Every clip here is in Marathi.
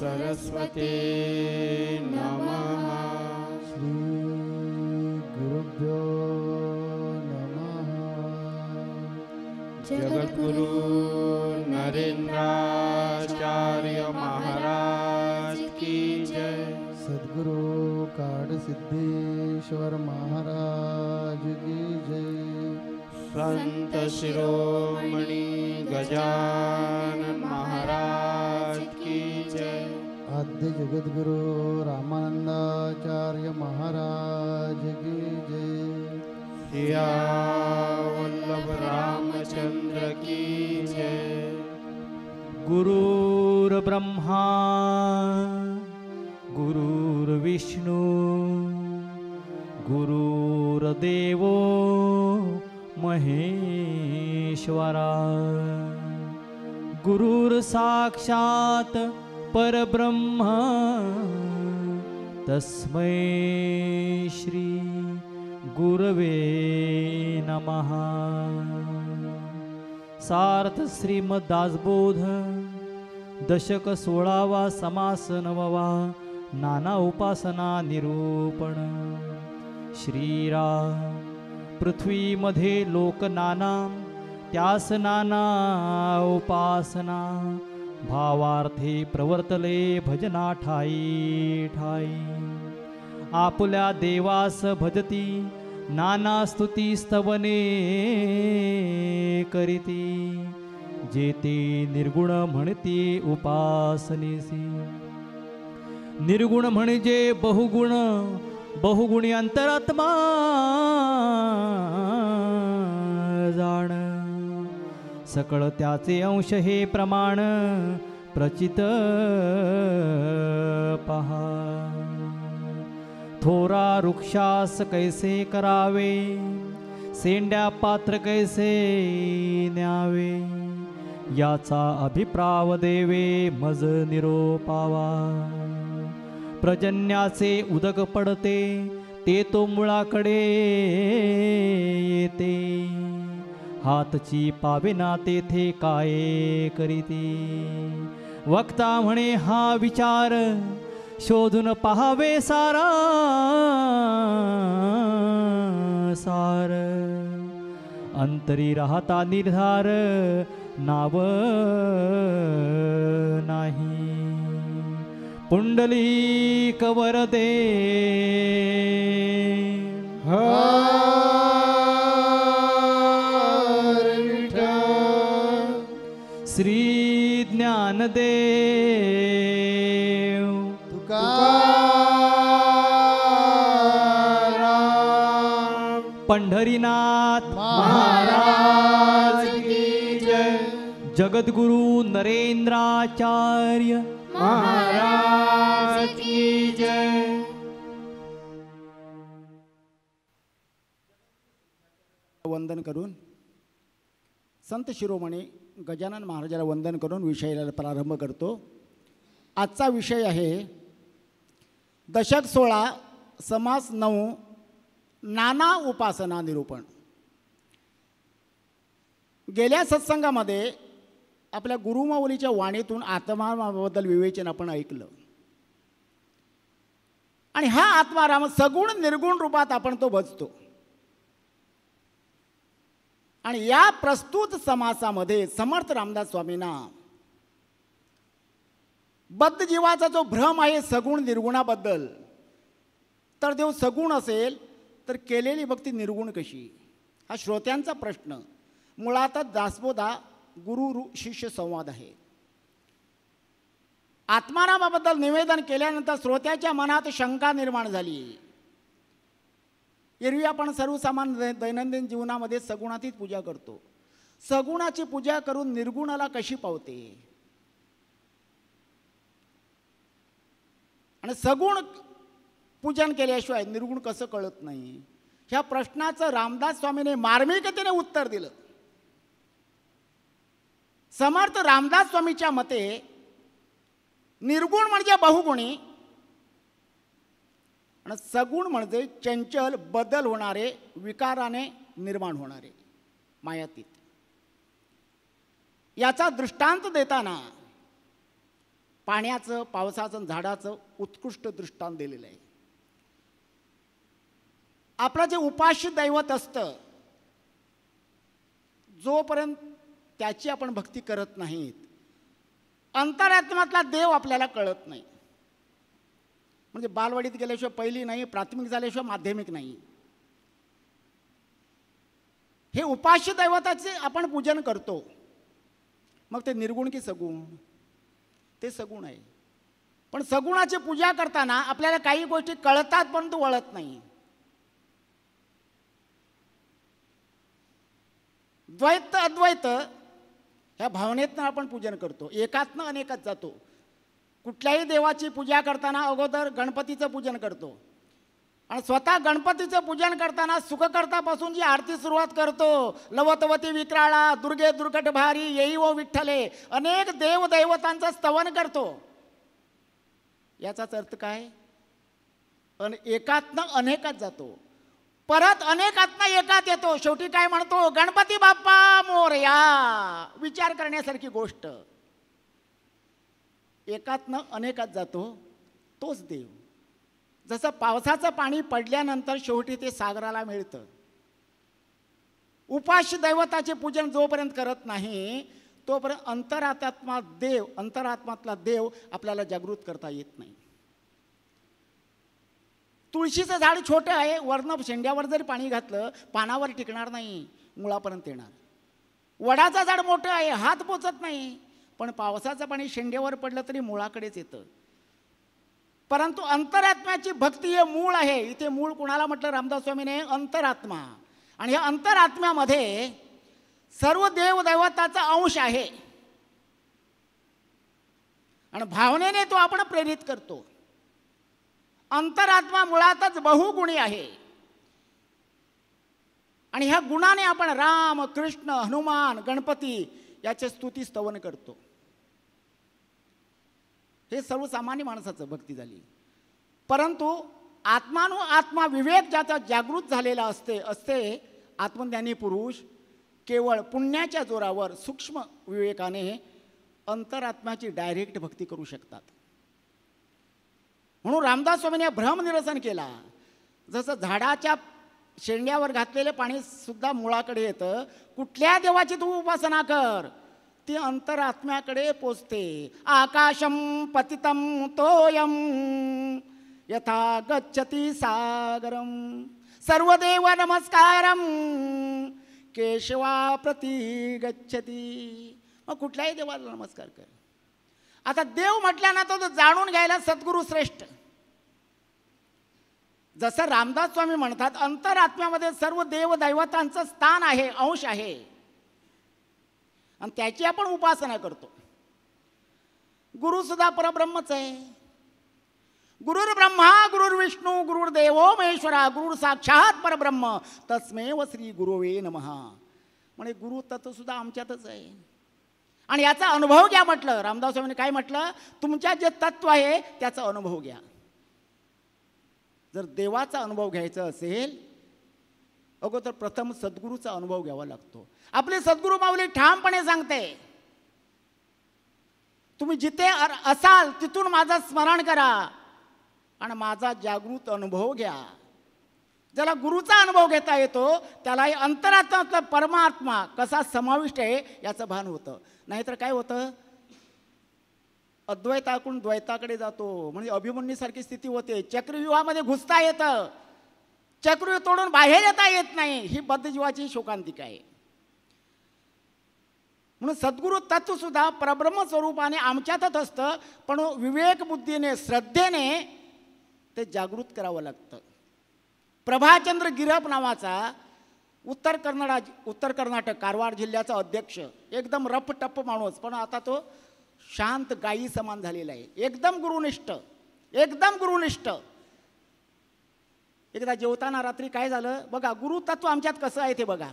सरस्वती नमः। श्री गुरुभ्यो नमः। जगद्गुरु नरेंद्राचार्य महाराज की जय। सद्गुरु काडसिद्धेश्वर महाराज की जय। संत शिरोमणि गजानन महाराज की जय। आद्य जगद्गुरु रामानंदाचार्य महाराज की जय। सिया वल्लभ रामचंद्र की जय। गुरुर्ब्रह्मा गुरुर्विष्णु गुरुर्देवो महेश्वरा। गुरुर्साक्षात् परब्रह्म तस्मै श्री गुरवे नमः। सार्थ श्रीमद दासबोध दशक 16वा समास 9वा नाना उपासना निरूपण। श्रीराम पृथ्वीमध्ये लोक नाना त्यास नाना उपासना। भावार्थी प्रवर्तले भजना ठाई ठाई। आपुल्या देवास भजती नाना स्तुती स्तवने करीती। जेते निर्गुण म्हणती उपासनेसी। निर्गुण म्हणजे बहुगुण बहुगुणी अंतरात्मा जाण। सकळ त्याचे अंश हे प्रमाण प्रचित पहा। थोरा वृक्षास कैसे करावे सेंड्या पात्र कैसे न्यावे। याचा अभिप्राव देवे मज निरोपावा। पर्जन्याचे उदक पडते ते तो मुळाकडे येते। हातची पावेना तेथे काय करीती। वक्ता म्हणे हा विचार शोधून पहावे सारा सार। अंतरी राहता निर्धार नाव नाही। पुंडलिक वरदे हर विठ्ठल। श्री ज्ञानदेव तुकाराम पंढरीनाथ महाराज की जय। जगद्गुरु नरेंद्राचार्य महाराज की जय। वंदन करून संत शिरोमणी गजानन महाराजाला वंदन करून विषयाला प्रारंभ करतो। आजचा विषय आहे दशक 16 समास 9 नाना उपासना निरूपण। गेल्या सत्संगामध्ये आपल्या गुरुमाऊलीच्या वाणीतून आत्मारामाबद्दल विवेचन आपण ऐकलं आणि हा आत्माराम सगुण निर्गुण रूपात आपण तो भजतो। आणि या प्रस्तुत समासामध्ये समर्थ रामदास स्वामींना बद्ध जीवाचा जो भ्रम आहे सगुण निर्गुणाबद्दल, तर देव सगुण असेल तर केलेली भक्ती निर्गुण कशी, हा श्रोत्यांचा प्रश्न मुळातच दासबोधा गुरु शिष्य संवाद आहे। आत्मारामाबद्दल निवेदन केल्यानंतर श्रोत्याच्या मनात शंका निर्माण झाली। एरवी आपण सर्वसामान्य दैनंदिन जीवनामध्ये सगुणातीच पूजा करतो। सगुणाची पूजा करून निर्गुणाला कशी पावते आणि सगुण पूजन केल्याशिवाय निर्गुण कसं कळत नाही, ह्या प्रश्नाचं रामदास स्वामीने मार्मिकतेने उत्तर दिलं। समर्थ रामदास स्वामीच्या मते निर्गुण म्हणजे बहुगुणी आणि सगुण म्हणजे चंचल बदल होणारे, विकाराने निर्माण होणारे, मायातीत। याचा दृष्टांत देताना पाण्याचं, पावसाचं, झाडाचं उत्कृष्ट दृष्टांत दिलेलं आहे. आपलं जे उपास्य दैवत असतं, जोपर्यंत त्याची आपण भक्ती करत नाहीत, अंतरात्म्यातला देव आपल्याला कळत नाही. म्हणजे बालवाडीत गेल्याशिवाय पहिली नाही, प्राथमिक झाल्याशिवाय माध्यमिक नाही. हे उपास्य दैवताचे आपण पूजन करतो. मग ते निर्गुण की सगुण? ते सगुण आहे. पण सगुणाची पूजा करताना आपल्याला काही गोष्टी कळतात परंतु वळत नाही. द्वैत अद्वैत ह्या भावनेतनं आपण पूजन करतो. एकातनं अनेकात जातो. कुठल्याही देवाची पूजा करताना अगोदर गणपतीचं पूजन करतो आणि स्वतः गणपतीचं पूजन करताना सुखकर्तापासून जी आरती सुरुवात करतो, लवतवती विक्राळा, दुर्गे दुर्गट भारी, येई वो विठ्ठले, अनेक देवदैवतांचं स्तवन करतो. याचाच अर्थ काय? एकातनं अनेकात जातो, परत अनेकातनं एकात येतो. शेवटी काय म्हणतो? गणपती बाप्पा मोरया. विचार करण्यासारखी गोष्ट. एकातनं अनेकात जातो तोच देव. जसं पावसाचं पाणी पडल्यानंतर शेवटी ते सागराला मिळतं. उपास्य दैवताचे पूजन जोपर्यंत करत नाही तोपर्यंत अंतरात्म्यातला देव आपल्याला जागृत करता येत नाही. तुळशीचं झाड छोटं आहे, वरनं शेंड्यावर जरी पाणी घातलं पानावर टिकणार नाही, मुळापर्यंत येणार. वडाचं झाड मोठं आहे, हात पोचत नाही, पण पावसाचं पाणी शेंड्यावर पडलं तरी मुळाकडेच येतं. परंतु अंतरात्म्याची भक्ती हे मूळ आहे. इथे मूळ कुणाला म्हटलं रामदास स्वामीने? अंतरात्मा. आणि या अंतरात्म्यामध्ये सर्व देवदैवताचा अंश आहे आणि भावनेने तो आपण प्रेरित करतो. अंतरात्मा मुळातच बहुगुणी आहे आणि ह्या गुणाने आपण राम, कृष्ण, हनुमान, गणपती याचे स्तुती स्तवन करतो. हे सर्वसामान्य माणसाचं भक्ती झाली. परंतु आत्मा विवेक ज्याचा जागृत झालेला असते आत्मज्ञानी पुरुष केवळ पुण्याच्या जोरावर सूक्ष्म विवेकाने अंतरात्म्याची डायरेक्ट भक्ती करू शकतात. म्हणून रामदास स्वामींनी भ्रमनिरसन केला. जसं झाडाच्या शेंड्यावर घातलेले पाणी सुद्धा मुळाकडे येतं. कुठल्या देवाची तू उपासना कर, ती अंतरात्म्याकडे पोचते. आकाशम पतितम तोयम यथा गच्छति सागरम सर्वदेव नमस्कारम केशवा प्रति गच्छति. मग कुठल्याही देवाला नमस्कार कर. आता देव म्हटल्यानंतर तो जाणून घ्यायला सद्गुरू श्रेष्ठ. जसं रामदास स्वामी म्हणतात अंतरात्म्यामध्ये सर्व देवदैवतांचं स्थान आहे, अंश आहे आणि त्याची आपण उपासना करतो. गुरु सुद्धा परब्रह्मच आहे. गुरुर् ब्रह्मा गुरुर्विष्णू गुरुर्देवो महेश्वरा गुरुर साक्षात परब्रह्म तस्मेव श्री गुरुवे नमः. म्हणजे गुरु तत्व सुद्धा आमच्यातच आहे आणि याचा अनुभव घ्या म्हटलं. रामदास स्वामींनी काय म्हटलं? तुमच्यात जे तत्व आहे त्याचा अनुभव घ्या. जर देवाचा अनुभव घ्यायचा असेल अगोदर प्रथम सद्गुरूचा अनुभव घ्यावा लागतो. आपले सद्गुरू माऊली ठामपणे सांगते, तुम्ही जिथे असाल तिथून माझं स्मरण करा आणि माझा जागृत अनुभव घ्या. ज्याला गुरुचा अनुभव घेता येतो त्यालाही अंतरात्म्यातला परमात्मा कसा समाविष्ट आहे याचं भान होतं. नाहीतर काय होतं? अद्वैताकडून द्वैताकडे जातो. म्हणजे अभिमन्यूसारखी स्थिती होते. चक्रव्यूहामध्ये घुसता येतं, चक्रव्यूह तोडून बाहेर येता येत नाही. ही बद्धजीवाची शोकांतिका आहे. म्हणून सद्गुरू तत्व सुद्धा परब्रह्म स्वरूपाने आमच्यातच असतं, पण विवेक बुद्धीने श्रद्धेने ते जागृत करावं लागतं. प्रभाचंद्र गिरप नावाचा उत्तर कर्नाटक कारवार जिल्ह्याचा अध्यक्ष, एकदम रफ टप्प माणूस, पण आता तो शांत गायी समान झालेला आहे. एकदम गुरुनिष्ठ, एकदम गुरुनिष्ठ. एकदा जेवताना रात्री काय झालं बघा, गुरु तत्व आमच्यात कसं आहे ते बघा.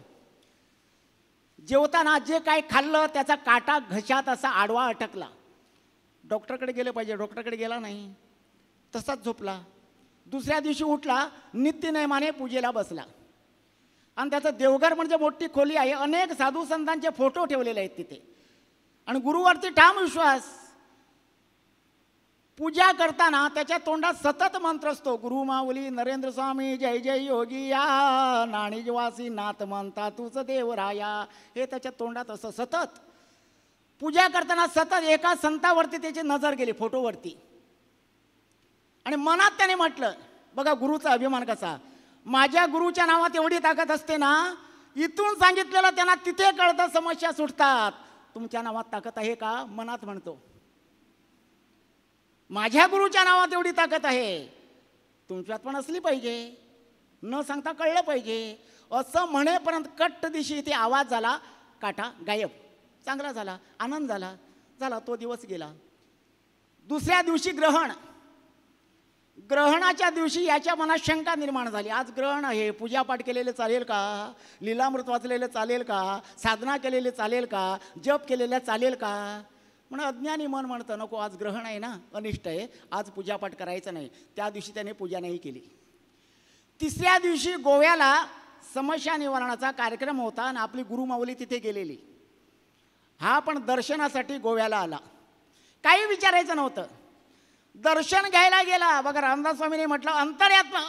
जेवताना जे काय खाल्लं त्याचा काटा घशात असा आडवा अटकला. डॉक्टरकडे गेले पाहिजे, डॉक्टरकडे गेला नाही, तसाच झोपला. दुसऱ्या दिवशी उठला, नित्यनेमाने पूजेला बसला आणि त्याचं देवघर म्हणजे मोठी खोली आहे. अनेक साधू संतांचे फोटो ठेवलेले आहेत तिथे आणि गुरुवरती ठाम विश्वास. पूजा करताना त्याच्या तोंडात सतत मंत्र असतो, गुरु माऊली नरेंद्र स्वामी जय जय योगी या, नाणीजवासी नाथ म्हणता तूच देवराया, हे त्याच्या तोंडात असं सतत. पूजा करताना सतत एका संतावरती त्याची नजर गेली, फोटोवरती, आणि मनात त्याने म्हटलं, बघा गुरुचा अभिमान कसा, माझ्या गुरुच्या नावात एवढी ताकद असते ना, इथून सांगितलेलं त्यांना तिथे कळतं, समस्या सुटतात. तुमच्या नावात ताकद आहे का? मनात म्हणतो, माझ्या गुरुच्या नावात एवढी ताकद आहे, तुमच्यात पण असली पाहिजे, न सांगता कळलं पाहिजे. असं म्हणेपर्यंत कट्ट दिशी इथे आवाज झाला, काटा गायब. चांगला झाला, आनंद झाला. झाला तो दिवस गेला. दुसऱ्या दिवशी ग्रहण. ग्रहणाच्या दिवशी याच्या मनात शंका निर्माण झाली, आज ग्रहण आहे, पूजापाठ केलेले चालेल का, लीलामृत वाचलेलं चालेल का, साधना केलेले चालेल का, जप केलेल्या चालेल का. म्हणून अज्ञानी मन म्हणतं नको, आज ग्रहण आहे ना, अनिष्ट आहे, आज पूजापाठ करायचं नाही. त्या दिवशी त्याने पूजा नाही केली. तिसऱ्या दिवशी गोव्याला समस्या निवारणाचा कार्यक्रम होता आणि आपली गुरुमाऊली तिथे गेलेली. हा पण दर्शनासाठी गोव्याला आला, काही विचारायचं नव्हतं, दर्शन घ्यायला गेला. बघा रामदास स्वामींनी म्हटलं,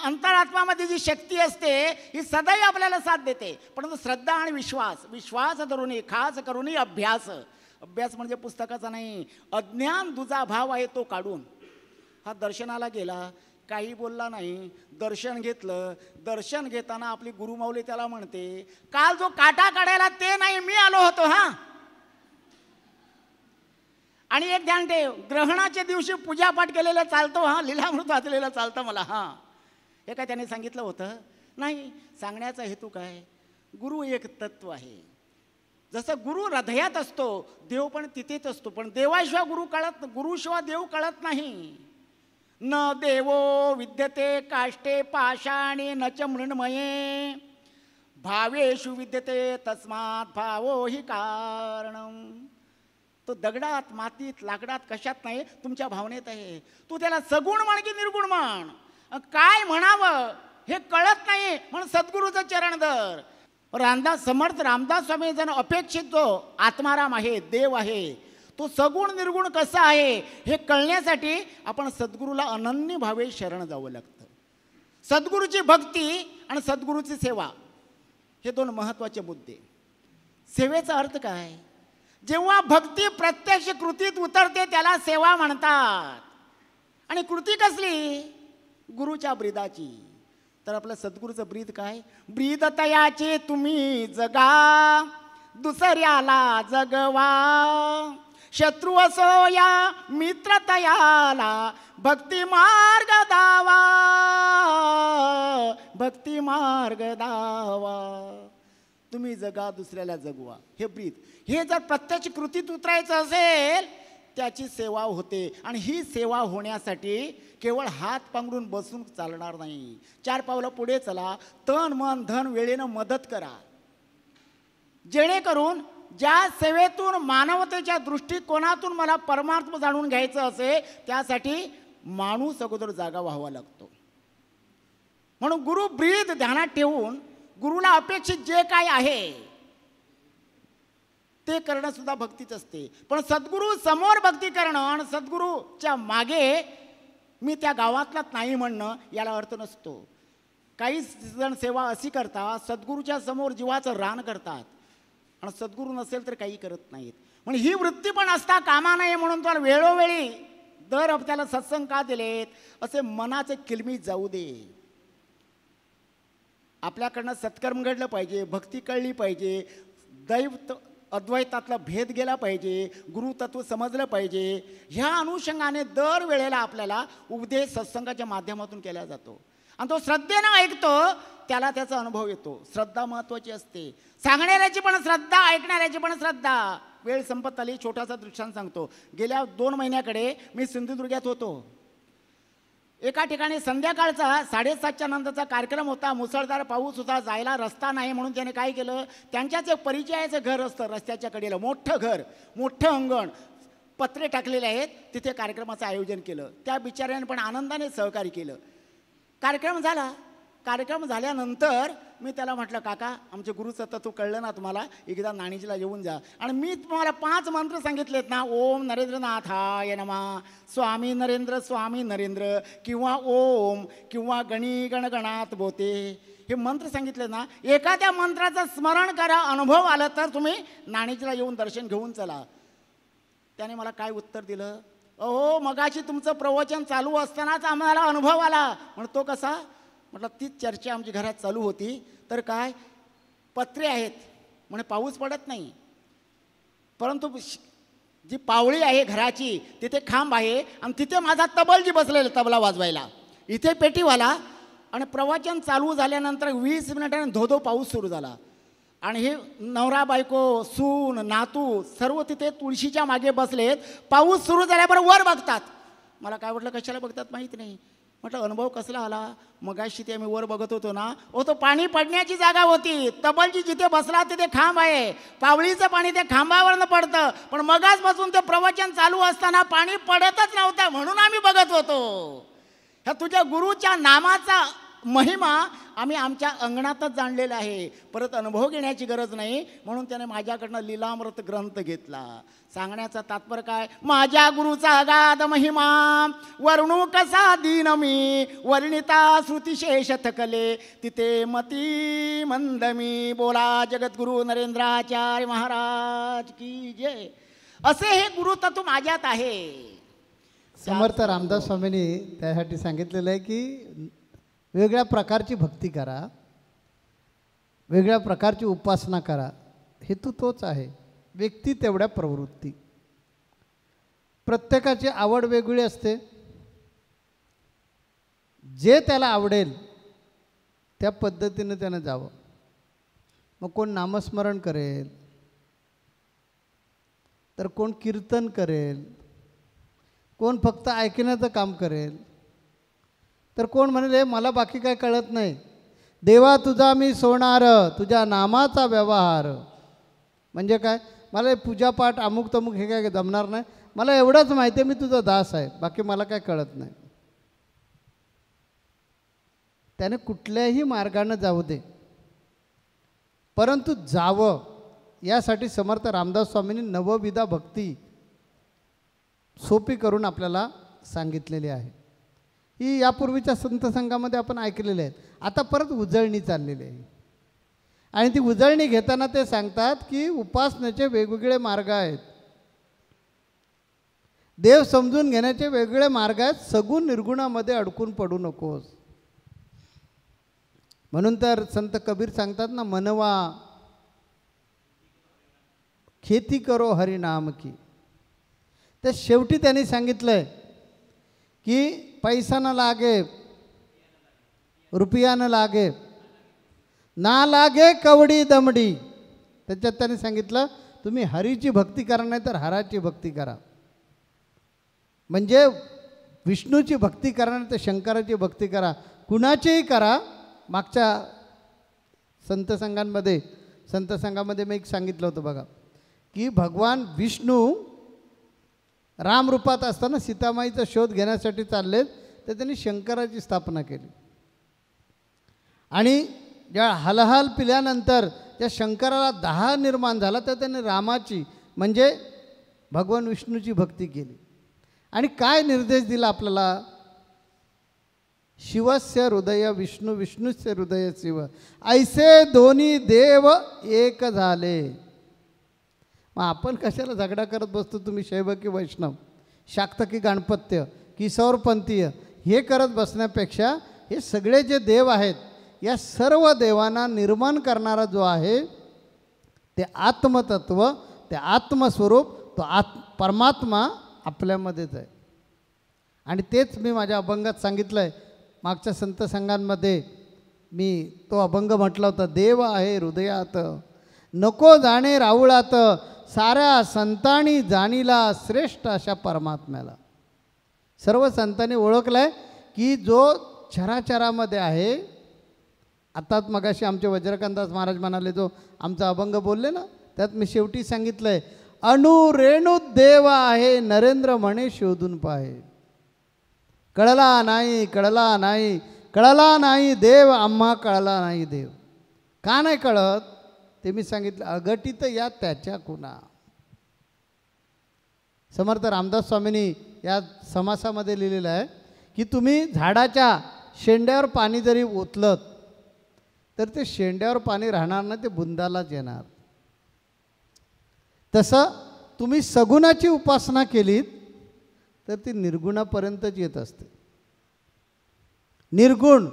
अंतरात्मामध्ये जी शक्ती असते ही सदैव आपल्याला साथ देते, परंतु श्रद्धा आणि विश्वास धरूनही, खास करूनही अभ्यास म्हणजे पुस्तकाचा नाही, अज्ञान दुजा भाव आहे तो काढून. हा दर्शनाला गेला, काही बोलला नाही, दर्शन घेतलं. दर्शन घेताना आपली गुरुमाऊली त्याला म्हणते, काल जो काटा काढायला ते नाही, मी आलो होतो. हा, आणि एक ध्यान ठेव, ग्रहणाच्या दिवशी पूजापाठ केलेलं चालतो, हा, लीलामृत वाचलेलं चालतं मला. हां, हे काय त्याने सांगितलं होतं? नाही. सांगण्याचा हेतू काय, गुरु एक तत्व आहे. जसं गुरु हृदयात असतो, देव पण तिथेच असतो, पण देवाशिवाय गुरुशिवाय देव कळत नाही. न देवो विद्यते काष्टे पाषाणे न च मृण्मये, भावेषु विद्यते तस्मात् भावो हि कारणम. तो दगडात, मातीत, लाकडात कशात नाही, तुमच्या भावनेत आहे. तू त्याला सगुण म्हण की निर्गुण म्हण, काय म्हणावं हे कळत नाही, म्हणून सद्गुरूचं चरण धर. समर्थ रामदास स्वामी जण अपेक्षित जो आत्माराम आहे, देव आहे, तो सगुण निर्गुण कसा आहे हे कळण्यासाठी आपण सद्गुरूला अनन्य भावे शरण जावं लागतं. सद्गुरूची भक्ती आणि सद्गुरूची सेवा हे दोन महत्त्वाचे मुद्दे. सेवेचा अर्थ काय, जेव्हा भक्ती प्रत्यक्ष कृतीत उतरते त्याला सेवा म्हणतात. आणि कृती कसली, गुरुच्या ब्रीदाची. तर आपलं सद्गुरूचं ब्रीद काय, ब्रीद तयाचे तुम्ही जगा, दुसऱ्याला जगवा, शत्रू असो या मित्र तयाला, भक्ती मार्ग दावा, भक्ती मार्ग दावा. तुम्ही जगा, दुसऱ्याला जगवा, हे ब्रीद. हे जर प्रत्यक्ष कृतीत उतरायचं असेल त्याची सेवा होते. आणि ही सेवा होण्यासाठी केवळ हात पांघरून बसून चालणार नाही, 4 पावलं पुढे चला, तन मन धन वेळेनं मदत करा, जेणेकरून ज्या सेवेतून मानवतेच्या दृष्टिकोनातून मला परमार्थ जाणून घ्यायचं असेल त्यासाठी माणूस अगोदर जागा व्हावा लागतो. म्हणून गुरु ब्रीद ध्यानात ठेवून गुरुला अपेक्षित जे काय आहे ते करणं सुद्धा भक्तीच असते. पण सद्गुरू समोर भक्ती करणं आणि सद्गुरूच्या मागे मी त्या गावातलाच नाही म्हणणं याला अर्थ नसतो. काही जण सेवा अशी करतात, सद्गुरूच्या समोर जीवाचं रान करतात आणि सद्गुरू नसेल तर काही करत नाहीत. म्हणजे ही वृत्ती पण असता कामा नये म्हणून तर वेळोवेळी दर हप्त्याला सत्संग का दिलेत, असे मनाचे किलमीत जाऊ दे. आपल्याकडनं सत्कर्म घडलं पाहिजे, भक्ती कळली पाहिजे, दैव अद्वैतातला भेद गेला पाहिजे, गुरुतत्व समजलं पाहिजे. ह्या अनुषंगाने दर वेळेला आपल्याला उपदेश सत्संगाच्या माध्यमातून केला जातो. आणि तो श्रद्धेनं ऐकतो त्याला त्याचा अनुभव येतो. श्रद्धा महत्त्वाची असते, सांगणाऱ्याची पण श्रद्धा, ऐकणाऱ्याची पण श्रद्धा. वेळ संपत आली, छोटासा दृष्टांत सांगतो. गेल्या 2 महिन्याकडे मी सिंधुदुर्गात होतो. एका ठिकाणी संध्याकाळचा 7:30च्या नंतरचा कार्यक्रम होता. मुसळधार पाऊस होता, जायला रस्ता नाही म्हणून त्याने काय केलं, त्यांच्याच एक परिचयाचं घर असतं रस्त्याच्या कडेला, मोठं घर, मोठं अंगण, पत्रे टाकलेले आहेत, तिथे कार्यक्रमाचं आयोजन केलं. त्या बिचाऱ्याने पण आनंदाने सहकार्य केलं. कार्यक्रम झाला. कार्यक्रम झाल्यानंतर मी त्याला म्हटलं, काका आमच्या गुरुचं तत्व कळलं ना तुम्हाला, एकदा नाणीजीला येऊन जा. आणि मी तुम्हाला 5 मंत्र सांगितलेत ना, ओम नरेंद्रनाथाय नमः, स्वामी नरेंद्र किंवा ओम किंवा गणी गणगणात बोते, हे मंत्र सांगितले ना, एखाद्या मंत्राचं स्मरण करा, अनुभव आला तर तुम्ही नाणीजीला येऊन दर्शन घेऊन चला. त्याने मला काय उत्तर दिलं, अहो मगाशी तुमचं प्रवचन चालू असतानाच आम्हाला अनुभव आला. म्हणतो तो कसा? म्हटलं तीच चर्चा आमच्या घरात चालू होती, तर काय पत्रे आहेत म्हणे पाऊस पडत नाही, परंतु जी पावळी आहे घराची तिथे खांब आहे आणि तिथे माझा तबलजी बसलेला तबला वाजवायला, इथे पेटीवाला. आणि प्रवचन चालू झाल्यानंतर 20 मिनिटांनी धोधो पाऊस सुरू झाला. आणि हे नवरा बायको सून नातू सर्व तिथे तुळशीच्या मागे बसलेत. पाऊस सुरू झाल्याबरोबर वर बघतात. मला काय वाटलं कशाला बघतात माहीत नाही. म्हटलं अनुभव कसला आला, मगाशी ते आम्ही वर बघत होतो ना, तो पाणी पडण्याची जागा होती, तबलजी जिथे बसला तिथे खांब आहे, पावळीचं पाणी ते खांबावरनं पडतं, पण मगाचपासून ते प्रवचन चालू असताना पाणी पडतच नव्हतं, म्हणून आम्ही बघत होतो. ह्या तुझ्या गुरुच्या नामाचा महिमा आम्ही आमच्या अंगणातच जाणलेला आहे, परत अनुभव घेण्याची गरज नाही. म्हणून त्याने माझ्याकडनं लीलामृत ग्रंथ घेतला. सांगण्याचा तात्पर्य काय, माझ्या गुरुचा अगाध महिमा वर्णू कसा दीन मी, वर्णिता श्रुतिशेष थकले तिथे मती मंद मी. बोला जगद्गुरु नरेंद्राचार्य महाराज की जय. असे हे गुरुतत्व माझ्यात आहे. समर्थ रामदास स्वामींनी त्यासाठी सांगितलेलं आहे की वेगळ्या प्रकारची भक्ती करा, वेगळ्या प्रकारची उपासना करा. हेतू तोच आहे, व्यक्ती तेवढ्या प्रवृत्ती. प्रत्येकाची आवड वेगळी असते. जे त्याला आवडेल त्या पद्धतीने त्यानं जावं. मग कोण नामस्मरण करेल, तर कोण कीर्तन करेल, कोण फक्त ऐकण्याचं काम करेल, तर कोण म्हणेल मला बाकी काय कळत नाही, देवा तुझा मी सोनार तुझ्या नामाचा व्यवहार. म्हणजे काय, मला पूजापाठ अमुक तमुक हे काय जमणार नाही, मला एवढंच माहिती आहे मी तुझा दास आहे, बाकी मला काय कळत नाही. त्याने कुठल्याही मार्गाने जाऊ दे, परंतु जावं यासाठी समर्थ रामदास स्वामींनी नवविधा भक्ती सोपी करून आपल्याला सांगितलेली आहे. ही यापूर्वीच्या संत संघामध्ये आपण ऐकलेले आहेत. आता परत उजळणी चाललेली आहे आणि ती उजळणी घेताना ते सांगतात की उपासनेचे वेगवेगळे मार्ग आहेत, देव समजून घेण्याचे वेगवेगळे मार्ग आहेत, सगुण निर्गुणामध्ये अडकून पडू नकोस. म्हणून तर संत कबीर सांगतात ना, मनवा खेती करो हरि नाम की. तर शेवटी त्यांनी सांगितलंय की पैसा न लागे रुपया न लागे, ना लागे कवडी दमडी. त्याच्यात त्यांनी सांगितलं तुम्ही हरीची भक्ती करा नाही तर हराची भक्ती करा. म्हणजे विष्णूची भक्ती करा नाही तर शंकराची भक्ती करा, कुणाचीही करा. मागच्या संत संघामध्ये मी एक सांगितलं होतं बघा, की भगवान विष्णू रामरूपात असताना सीतामाईचा शोध घेण्यासाठी चाललेत, तर त्यांनी शंकराची स्थापना केली. आणि ज्या हलहल पिल्यानंतर त्या शंकराला दाह निर्माण झाला, तर त्यांनी रामाची म्हणजे भगवान विष्णूची भक्ती केली. आणि काय निर्देश दिला आपल्याला, शिवस्य हृदय विष्णू विष्णूस्य हृदय शिव, ऐसे दोन्ही देव एक झाले. मग आपण कशाला झगडा करत बसतो, तुम्ही शैव की वैष्णव, शाक्त की गणपत्य की सौरपंथीय, हे करत बसण्यापेक्षा हे सगळे जे देव आहेत या सर्व देवांना निर्माण करणारा जो आहे ते आत्मतत्व, ते आत्मस्वरूप, तो परमात्मा आपल्यामध्येच आहे. आणि तेच मी माझ्या अभंगात सांगितलं आहे. मागच्या संत संघांमध्ये मी तो अभंग म्हटला होता, देव आहे हृदयात नको जाणे राऊळात, साऱ्या संतांनी जाणीला श्रेष्ठ अशा परमात्म्याला. सर्व संतांनी ओळखलं आहे की जो चराचरामध्ये आहे. आताच मगाशी आमचे वज्रकांतदास महाराज म्हणाले, जो आमचा अभंग बोलले ना, त्यात मी शेवटी सांगितलं आहे, अणु रेणू देव आहे नरेंद्र म्हणे शोधून पाहे. कळला नाही कळला नाही कळला नाही देव, आम्हा कळला नाही देव. का नाही कळत ते मी सांगितलं. अघटित या त्याच्या खुणा. समर्थ रामदास स्वामींनी या समासामध्ये लिहिलेलं आहे की तुम्ही झाडाच्या शेंड्यावर पाणी जरी ओतलत तर ते शेंड्यावर पाणी राहणार नाही, ते बुंदालाच येणार. तसं तुम्ही सगुणाची उपासना केलीत तर ती निर्गुणापर्यंतच येत असते. निर्गुण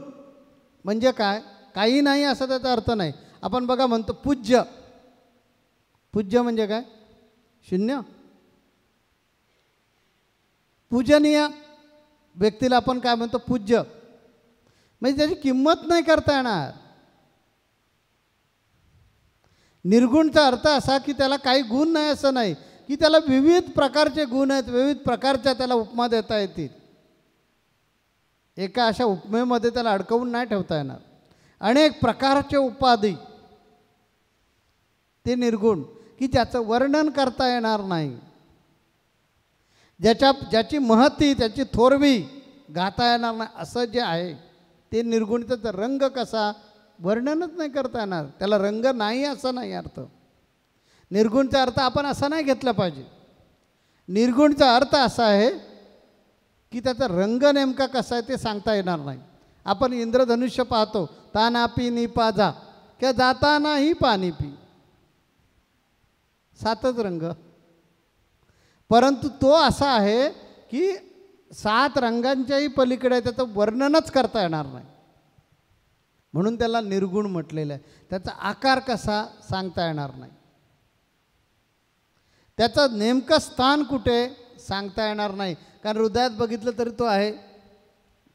म्हणजे काय? काही नाही असा त्याचा अर्थ नाही. आपण बघा म्हणतो पूज्य. पूज्य म्हणजे काय? शून्य. पूजनीय व्यक्तीला आपण काय म्हणतो? पूज्य. म्हणजे त्याची किंमत नाही करता येणार. निर्गुणचा अर्थ असा की त्याला काही गुण नाही असं नाही, की त्याला विविध प्रकारचे गुण आहेत, विविध प्रकारच्या त्याला उपमा देता येतील. एका अशा उपमेमध्ये त्याला अडकवून नाही ठेवता येणार. अनेक प्रकारचे उपाधी ते निर्गुण की ज्याचं वर्णन करता येणार नाही, ज्याची महती त्याची थोरवी गाता येणार नाही असं जे आहे ते निर्गुण. त्याचा रंग कसा? वर्णनच नाही करता येणार. त्याला रंग नाही असं नाही अर्थ. निर्गुणचा अर्थ आपण असा नाही घेतला पाहिजे. निर्गुणचा अर्थ असा आहे की त्याचा रंग नेमका कसा आहे ते सांगता येणार नाही. आपण इंद्रधनुष्य पाहतो, तानापी निपाजा किंवा जातानाही पाणी पी, 7च रंग. परंतु तो असा आहे की 7 रंगांच्याही पलीकडे त्याचं वर्णनच करता येणार नाही. म्हणून त्याला निर्गुण म्हटलेलं आहे. त्याचा आकार कसा सांगता येणार नाही, त्याचं नेमकं स्थान कुठे सांगता येणार नाही. कारण हृदयात बघितलं तरी तो आहे,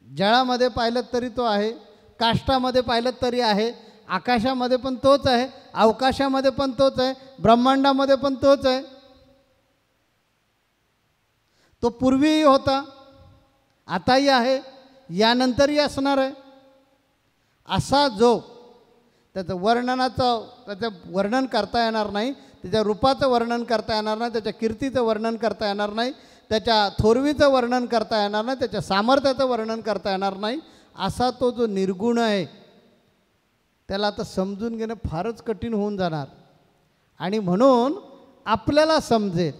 जळामध्ये पाहिलं तरी तो आहे, काष्ठामध्ये पाहिलं तरी आहे, आकाशामध्ये पण तोच आहे, अवकाशामध्ये पण तोच आहे, ब्रह्मांडामध्ये पण तोच आहे. तो पूर्वीही होता, आताही आहे, यानंतरही असणार आहे. असा जो त्याचं वर्णन करता येणार नाही, त्याच्या रूपाचं वर्णन करता येणार नाही, त्याच्या कीर्तीचं वर्णन करता येणार नाही, त्याच्या थोरवीचं वर्णन करता येणार नाही, त्याच्या सामर्थ्याचं वर्णन करता येणार नाही, असा तो जो निर्गुण आहे त्याला आता समजून घेणं फारच कठीण होऊन जाणार. आणि म्हणून आपल्याला समजेल.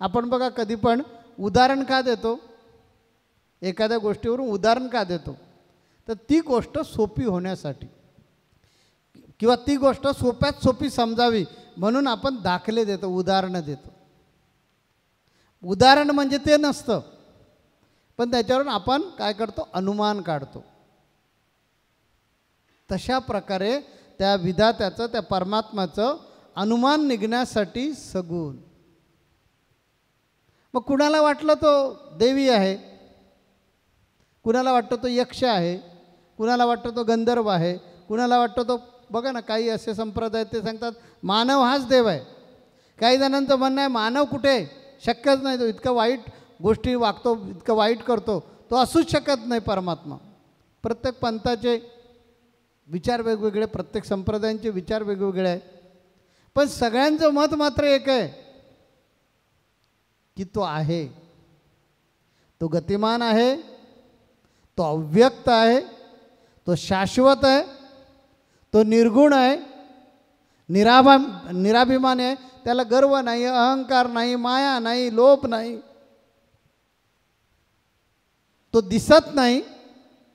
आपण बघा कधी पण उदाहरण का देतो? एखाद्या गोष्टीवरून उदाहरण का देतो? तर ती गोष्ट सोपी होण्यासाठी किंवा ती गोष्ट सोप्यात सोपी समजावी म्हणून आपण दाखले देतो, उदाहरणं देतो. उदाहरण म्हणजे ते नसतं, पण त्याच्यावरून आपण काय करतो? अनुमान काढतो. तशा प्रकारे त्या विधात्याचं, त्या परमात्म्याचं अनुमान निघण्यासाठी सगुण. मग कुणाला वाटलं तो देवी आहे, कुणाला वाटतं तो यक्ष आहे, कुणाला वाटतं तो गंधर्व आहे, कुणाला वाटतं तो, बघा ना काही असे संप्रदाय ते सांगतात मानव हाच देव आहे. काही जणांचं म्हणणं आहे मानव कुठे, शक्यच नाही, तो इतकं वाईट गोष्टी वागतो, इतकं वाईट करतो, तो असूच शकत नाही परमात्मा. प्रत्येक पंथाचे विचार वेगवेगळे, प्रत्येक संप्रदायांचे विचार वेगवेगळे आहे, पण सगळ्यांचं मत मात्र एक आहे की तो आहे, तो गतिमान आहे, तो अव्यक्त आहे, तो शाश्वत आहे, तो निर्गुण आहे, निराभिमानी आहे, त्याला गर्व नाही, अहंकार नाही, माया नाही, लोभ नाही, तो दिसत नाही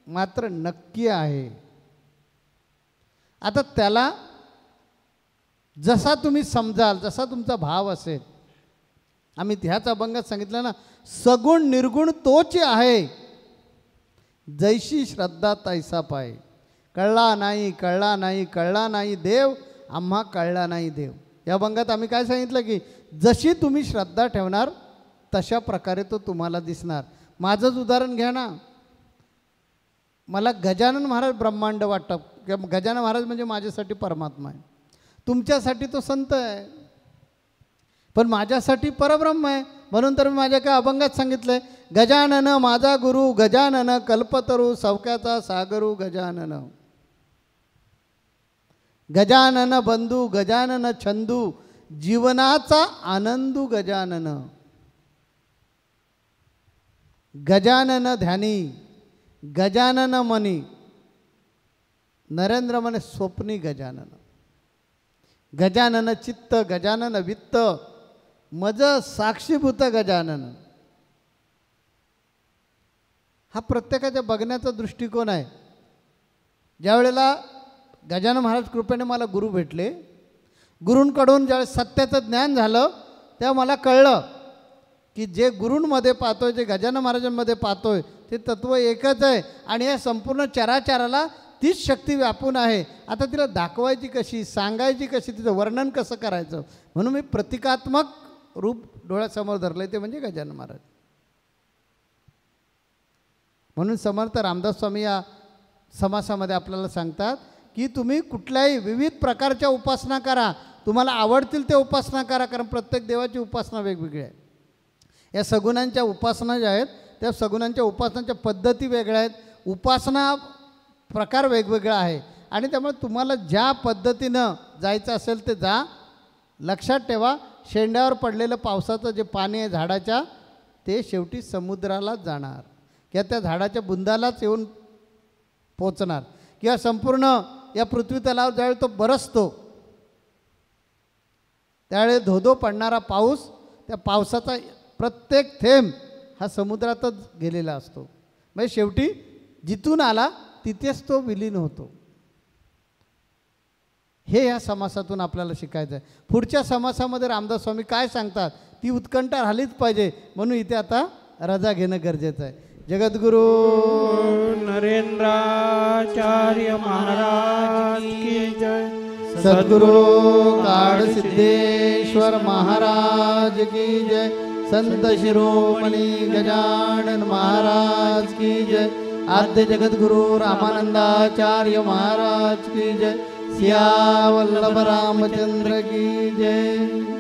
मात्र नक्की आहे. आता त्याला जसा तुम्ही समजाल, जसा तुमचा भाव असेल, आम्ही ह्याच अभंगात सांगितलं ना, सगुण निर्गुण तोच आहे, जैशी श्रद्धा तैसा पाय. कळला नाही, कळला नाही, कळला नाही देव, आम्हा कळला नाही देव. या अभंगात आम्ही काय सांगितलं की जशी तुम्ही श्रद्धा ठेवणार तशा प्रकारे तो तुम्हाला दिसणार. माझंच उदाहरण घ्या ना, मला गजानन महाराज ब्रह्मांड वाटतं, किंवा गजानन महाराज म्हणजे माझ्यासाठी परमात्मा आहे, तुमच्यासाठी तो संत आहे, पण माझ्यासाठी परब्रह्म आहे. म्हणून तर मी माझ्या काय अभंगात सांगितलं आहे, गजानन माझा गुरु, गजानन कल्पतरू, सौख्याचा सागरू गजानन. गजानन बंधू, गजानन छंदू, जीवनाचा आनंदू गजानन. गजानन ध्यानी, गजानन मनी. नरेंद्र म्हणे स्वप्नी गजानन, गजानन चित्त गजानन वित्त मज साक्षीभूत गजानन. हा प्रत्येकाच्या बघण्याचा दृष्टिकोन आहे. ज्या वेळेला गजानन महाराज कृपेने मला गुरु भेटले, गुरूंकडून ज्यावेळेस सत्याचं ज्ञान झालं तेव्हा मला कळलं की जे गुरूंमध्ये पाहतोय, जे गजानन महाराजांमध्ये पाहतोय ते तत्व एकच आहे आणि या संपूर्ण चराचराला तीच शक्ती व्यापून आहे. आता तिला दाखवायची कशी, सांगायची कशी, तिचं वर्णन कसं करायचं, म्हणून मी प्रतिकात्मक रूप डोळ्यासमोर धरलं, ते म्हणजे गजानन महाराज. म्हणून समर्थ रामदास स्वामी या समासामध्ये आपल्याला सांगतात की तुम्ही कुठल्याही विविध प्रकारच्या उपासना करा, तुम्हाला आवडतील ते उपासना करा, कारण प्रत्येक देवाची उपासना वेगवेगळी आहे. या सगुणांच्या उपासना ज्या आहेत त्या सगुणांच्या उपासनाच्या पद्धती वेगळ्या आहेत, उपासना प्रकार वेगवेगळा आहे आणि त्यामुळे तुम्हाला ज्या पद्धतीनं जायचं असेल ते जा. लक्षात ठेवा, शेंड्यावर पडलेलं पावसाचं जे पाणी आहे झाडाच्या ते शेवटी समुद्रालाच जाणार किंवा त्या झाडाच्या बुंदालाच येऊन पोचणार किंवा संपूर्ण या पृथ्वी तलावर ज्यावेळी तो बरसतो त्यावेळी धोधो पडणारा पाऊस, त्या पावसाचा प्रत्येक थेंब हा समुद्रातच गेलेला असतो. म्हणजे शेवटी जिथून आला तिथेच तो विलीन होतो. हे या समासातून आपल्याला शिकायचं आहे. पुढच्या समासामध्ये रामदास स्वामी काय सांगतात ती उत्कंठा राहिलीच पाहिजे, म्हणून इथे आता रजा घेणं गरजेचं आहे. जगद्गुरु नरेंद्राचार्य महाराज की जय. सद्गुरु काळ सिद्धेश्वर महाराज की जय. संत शिरोमणी गजानन महाराज की जय. आद्य जगद्गुरु रामानंदाचार्य महाराज की जय. सिया वल्लभ रामचंद्र की जय.